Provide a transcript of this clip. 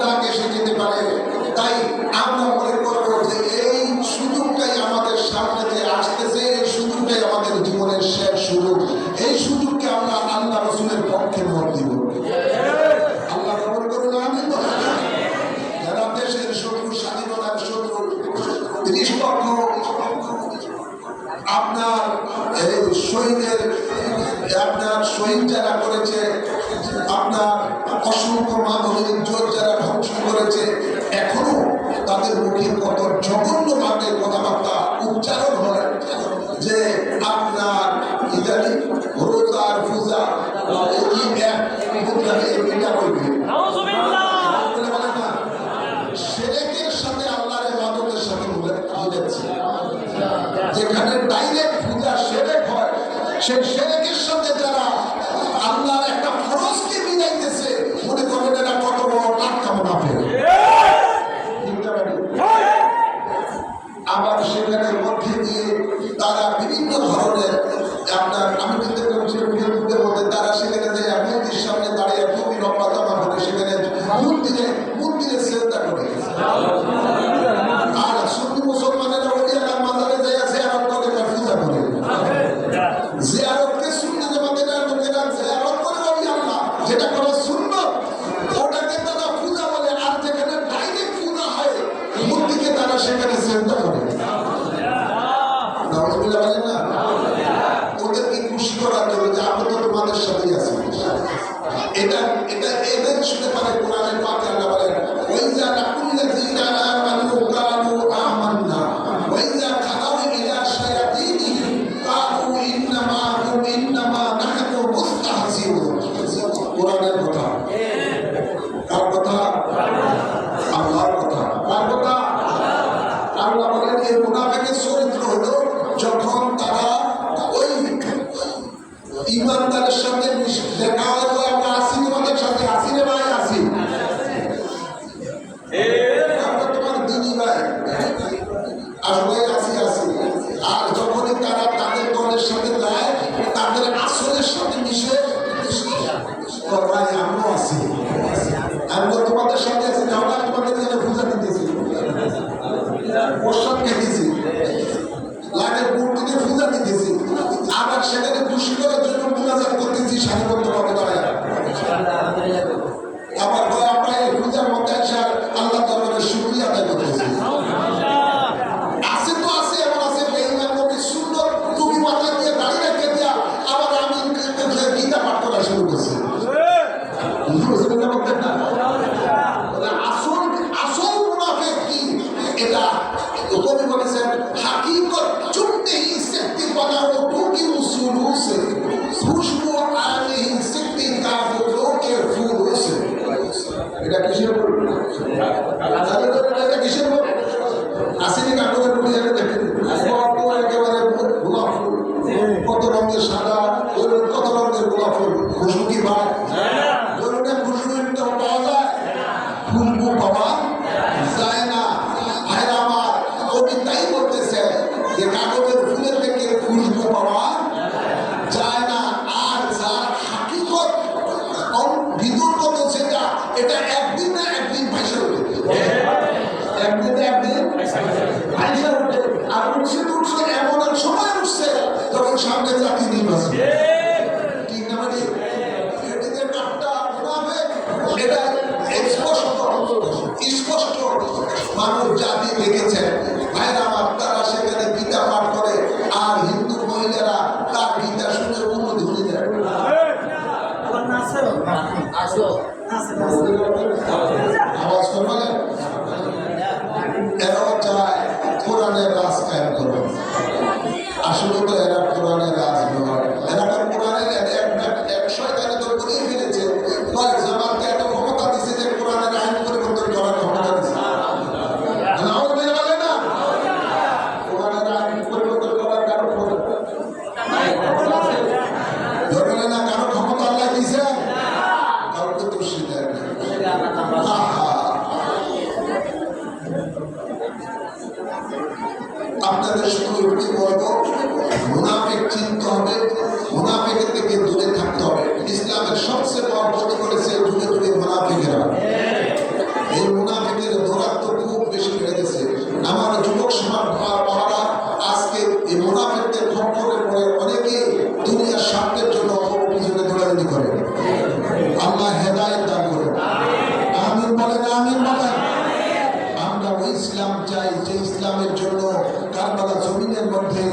ডাক এসে যেতে পারে। তাই আমরা মনে করবো যে এই সুযোগটাই আমাদের সামনে যে আসতেছে, এই সুযোগটাই আমাদের জীবনের শেষ সুযোগ। এই সুযোগকে আমরা আল্লাহ রসুলের পক্ষে মত দিব। আল্লাহ কবুল করুন, আমিন। যারা দেশের শত্রু, স্বাধীনতার শত্রু, নিষ্পক্ষ আপনার এই শহীদের, আপনার শহীদ যারা করেছে, আপনার অসংখ্য মানবের ইজ্জত যারা ধ্বংস করেছে, এখনো তাদের মুখে কত জঘন্য ভাবে কথাবার্তা উচ্চারণ হয় যে আপনার ইদানি রোজার পূজা সেরেকের সাথে আল্লাহর ইবাদতের সাথে মিলেছে। যেখানে ডাইরেক্ট পূজা সেরেক হয়, সেই সেরেকের সাথে যারা আল্লাহর একটা ফরজকে মিলাইতেছে, মনে করেন এরা কত বড় টাটকা মুনাফিক। আবার সেখানের মধ্যে দিয়ে তারা বিভিন্ন ধরনের আপনার, আমি চিন্তা করছি বিরোধীদের মধ্যে তারা সেখানে যে মন্দির সামনে দাঁড়িয়ে খুবই রপ্পাতামা করে সেখানে মন্দিরে শ্রদ্ধা করে। আর সুন্নি মুসলমানেরা ওই এলাকার মাজারে যায় জিয়ারত করে, পূজা করে। জিয়ারতকে সুন্নি জামাতের লোকেরা জিয়ারত করে ওই আল্লাহ যেটা করা সুন্নত, ওটাকে তারা পূজা বলে। আর যেখানে ডাইরেক্ট পূজা হয়, মূর্তিকে তারা সেখানে শ্রদ্ধা করে। নাউজুবিল্লাহ বলেন না? ওদেরকে খুশি করার জন্য যে আমরা তো তোমাদের সাথেই আছি। এটা এদের শুনে পারে কোরআনের পাকে আল্লাহ বলেন, ওয়াইজা লাকুল্লাযীনা আমানু কানু আমান্না ওয়াইজা খালাউ ইলা শায়াতিনিহিম কালু ইন্নামা নাহনু মুস্তাহজিউন। কোরআনের কথা। কার কথা? আল্লাহর কথা। কার কথা? আল্লাহ বলেন এই মুনাফিকের চরিত্র হলো যখন তারা ওই ইমানদারের সাথে দেখা হয়, আমরা আসি তোমাদের সাথে, আসি রে ভাই, আসি আমরা তোমার দিদি ভাই, আসলে আসি। আর যখনই তারা তাদের দলের সাথে যায়, তাদের আসলের সাথে মিশে ভাই আমিও আসি, আমরা তোমাদের সাথে আছি, আমরা তোমাদের জন্য পূজা দিতেছি, প্রসাদ খেতেছি, লাইনের মূর্তিতে পূজা দিতেছি, আবার সেখানে খুশি করার জন্য মুনাজাত করতেছি সারিবদ্ধভাবে দাঁড়ায়। আবার আমরা এই পূজার মধ্যে এসে আল্লাহ দরবারে শুকরিয়া আদায় করতেছি। আছে তো আছে, এমন আছে বেঈমান নবী সুন্নত টুপি মাথা দিয়ে দাঁড়িয়ে রেখে দিয়া আবার আমি গীতা পাঠ করা শুরু করছি। আসল মুনাফিক কি? এটা কবি বলেছেন, হাকিকত চুপতে হি সিক্তি বানাও টুকি উসুলু সে খুশবু আনে হি সিক্তি কাফুরো কে ফুল সে। এটা কিসের বল? এটা কিসের বল? আসেনি কাগজের বলি জানে দেখেন, কত একেবারে গোলাপ ফুল, কত রঙের সাদা, কত রঙের গোলাপ ফুল, খুশবু কি পায়? খুশবু পাওয়া যায়, খুশবু পাওয়া যায় না। ভাইরা আমার, কবি তাই বলতেছে যে কাগজের ফুলের থেকে খুশবু পাওয়া যায় না। আর যার হাকিকত ভিতরগত সেটা, এটা একদিন না একদিন ভাইসা উঠে, একদিন না একদিন ভাইসা উঠে। আর উঠছে এমন এক সময় উঠছে তখন সামনে জাতি নির্বাচন। ঠিক না? মানে এটিতে কাঠটা মুনাফিক, এটা স্পষ্ট মানব জাতি দেখেছেন। ভাইরা আমার, তারা সেখানে গীতা পাঠ করে, আর হিন্দু মহিলারা তার গীতা শুনে অনুধ্বনি দেয়। আওয়াজ করবেন? এরাও চায় কোরআনের রাজ কায়েম করবে। আসলে তো এরা কোরআনের রাজ নয়, এরা কোরআনের এক শয়তানে তো করিয়ে ফেলেছে। কয়েক জামাতকে এত ক্ষমতা দিচ্ছে যে কোরআনের আইন পরিবর্তন করার ক্ষমতা দিচ্ছে। আপনাদের শুধু একটি বলবো, মুনাফিক চিনতে হবে, মুনাফিকের থেকে দূরে থাকতে হবে। ইসলামের সবচেয়ে বড় ক্ষতি করেছে দূরে দূরে মুনাফিকেরা। মহারা আজকে এই মুনাফিকদের খপ্পরে পড়ে অনেকেই দুনিয়ার স্বার্থের জন্য পিছনে দৌড়াদৌড়ি করে। আল্লাহ হেদায়েত দান করে। আমিন বলেন, আমিন বলেন। আমরা ওই ইসলাম চাই যে ইসলামের জন্য কারবালা জমিনের মধ্যে